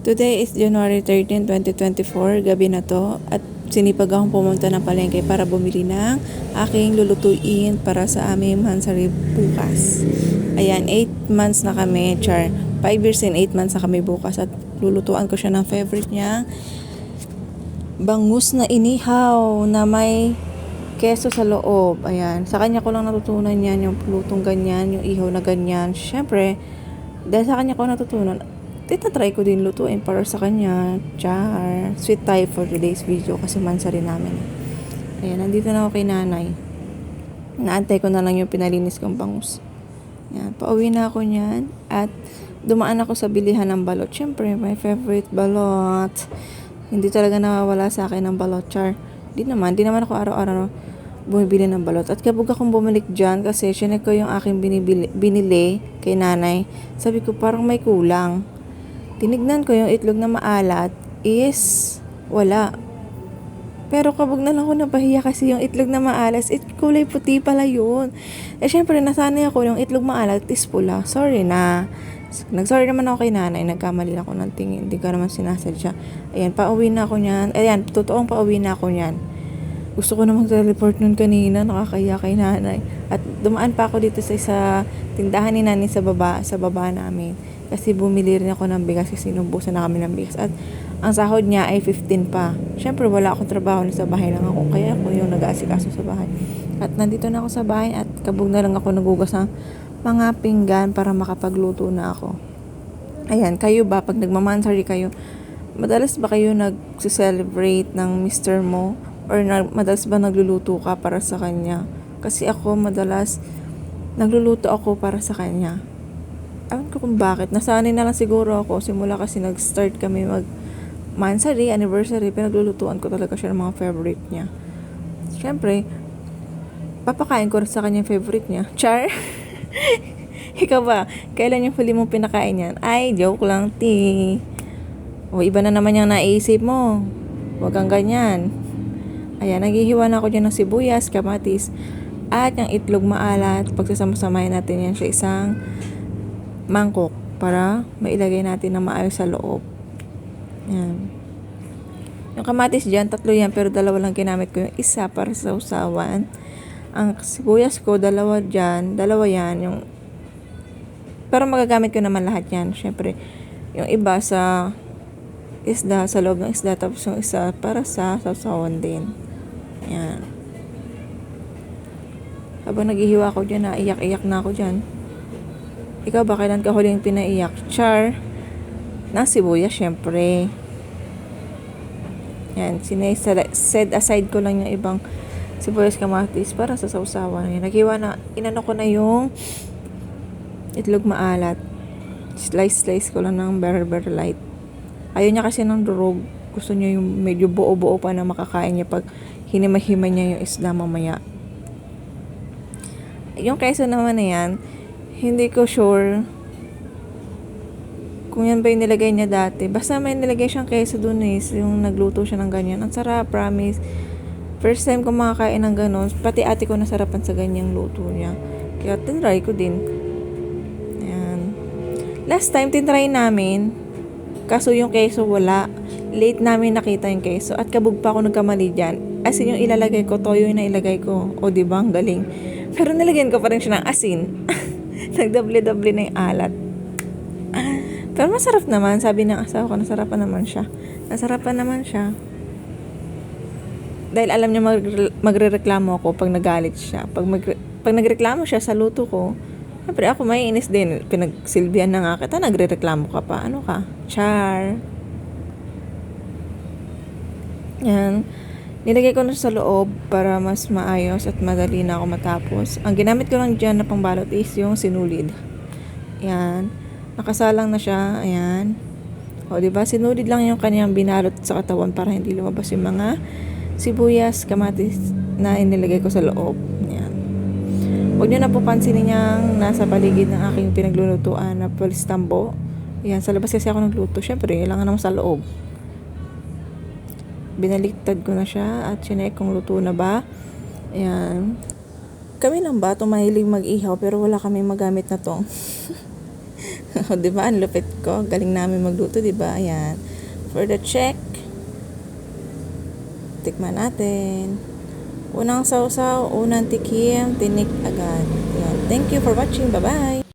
Today is January 13, 2024, gabi na to at sinipag akong pumunta ng palengke para bumili ng aking lulutuin para sa aming mansari bukas. Ayan, 8 months na kami, 5 years and 8 months na kami bukas at lulutuan ko siya ng favorite niya, bangus na inihaw na may keso sa loob. Ayan, sa kanya ko lang natutunan yan, yung lutong ganyan, yung ihaw na ganyan. Syempre, dahil sa kanya ko natutunan, try ko din lutuin para sa kanya. Sweet tayo for today's video kasi mansari namin. Ayan, nandito na ako kay nanay. Naantay ko na lang yung pinalinis kong bangus. Ayan, pauwi na ako niyan at dumaan ako sa bilihan ng balot. Syempre, my favorite balot. Hindi talaga nawawala sa akin ng balot, Di naman ako araw-araw bumibili ng balot. At kapag akong bumalik dyan, kasi sinek ko yung aking binili kay nanay, sabi ko parang may kulang. Tinignan ko yung itlog na maalat is wala. Pero kabog na lang ako napahiya kasi yung itlog na maalat kulay puti pala yun. Syempre nasanay ako yung itlog maalat is pula. Sorry na. Nag-sorry naman ako kay nanay. Nagkamali ako ng tingin. Hindi ko naman sinasadya. Ayan, pauwi na ako niyan. Ayan, totoong pauwi na ako niyan. Gusto ko na mag-report nun kanina. Nakakaya kay nanay. At dumaan pa ako dito sa isa tindahan ni nanay sa baba namin. Kasi bumili rin ako ng bigas kasi inubusan na kami ng bigas. At ang sahod niya ay 15 pa. Syempre wala akong trabaho, sa bahay lang ako. Kaya ako yung nag-aasikaso sa bahay. At nandito na ako sa bahay at kabog na lang ako nagugas ng mga pinggan para makapagluto na ako. Ayan, kayo ba pag nagmamansari kayo, madalas ba kayo nag-celebrate ng mister mo? Or madalas ba nagluluto ka para sa kanya? Kasi ako madalas nagluluto ako para sa kanya. Ewan ko kung bakit. Nasanay na lang siguro ako. Simula kasi nag-start kami mansari, anniversary, pinaglulutuan ko talaga siya ng mga favorite niya. Siyempre, papakain ko rin sa kanya yung favorite niya. Ikaw ba? Kailan yung huli mong pinakain yan? Ay, joke lang, ti. O, iba na naman yung naisip mo. Huwag kang ganyan. Ayan, naghihiwa na ako dyan ng sibuyas, kamatis, at yung itlog maalat. Pagsasama-samahin natin yan sa isang mangkok para mailagay natin na maayos sa loob. Yan. Yung kamatis dyan, 3 yan, pero 2 lang ginamit ko. Yung isa para sa usawan. Ang sibuyas ko, 2 dyan. 2 yan. Pero magagamit ko naman lahat yan. Syempre, yung iba sa isda, sa loob ng isda. Tapos yung isa para sa sausawan din. Yan. Habang naghihiwa ko dyan, naiyak-iyak na ako dyan. Ikaw ba, kailan ka huling pinaiyak? Na sibuyas, syempre. Yan, set aside ko lang yung ibang sibuyas, kamatis para sa sausawan. Yan, inano ko na yung itlog maalat. Slice ko lang ng very light. Ayaw niya kasi ng durog. Gusto niya yung medyo buo-buo pa na makakain niya pag hinimay-himay niya yung isda mamaya. Yung keso naman na yan, hindi ko sure kung yan ba yung nilagay niya dati. Basta may nilagay siyang keso dun yung nagluto siya ng ganyan. Ang sarap, promise. First time ko makakain ng ganon. Pati ate ko nasarapan sa ganyang luto niya. Kaya tinry ko din. Ayan. Last time tinry namin, kaso yung keso wala. Late namin nakita yung keso at kabog pa ako nagkamali dyan. Asin yung ilalagay ko, toyo yung nailagay ko. O diba, ang galing. Pero nilagyan ko pa rin siya ng asin. Nagdable-dable na yung alat. Pero masarap naman. Sabi ng asawa ko, nasarapan naman siya. Dahil alam niya magre-reklamo ako pag nagalit siya. Pag nagreklamo siya sa luto ko, siyempre ako maiinis din. Pinagsilbihan na nga kita, nagre-reklamo ka pa. Ano ka? Yan. Nilagay ko na sa loob para mas maayos at madali na ako matapos. Ang ginamit ko lang dyan na pangbalot is yung sinulid. Yan. Nakasalang na siya. Ayan. O, diba? Sinulid lang yung kanyang binalot sa katawan para hindi lumabas yung mga sibuyas, kamatis na inilagay ko sa loob. Ayan. Huwag nyo na po pansinin niyang nasa paligid ng aking pinaglulutuan na palistambo. Ayan. Sa labas kasi ako nagluto. Siyempre, kailangan naman sa loob. Binaliktad ko na siya at chinek kung luto na ba. Ayan. Kami lang ba mahilig mag-ihaw pero wala kami magamit na tong. O, diba? Ang lupit ko. Galing namin magluto, diba? Ayan. For the check, tikman natin. Unang sausaw, unang tikim, tinik agad. Ayan. Thank you for watching. Bye-bye!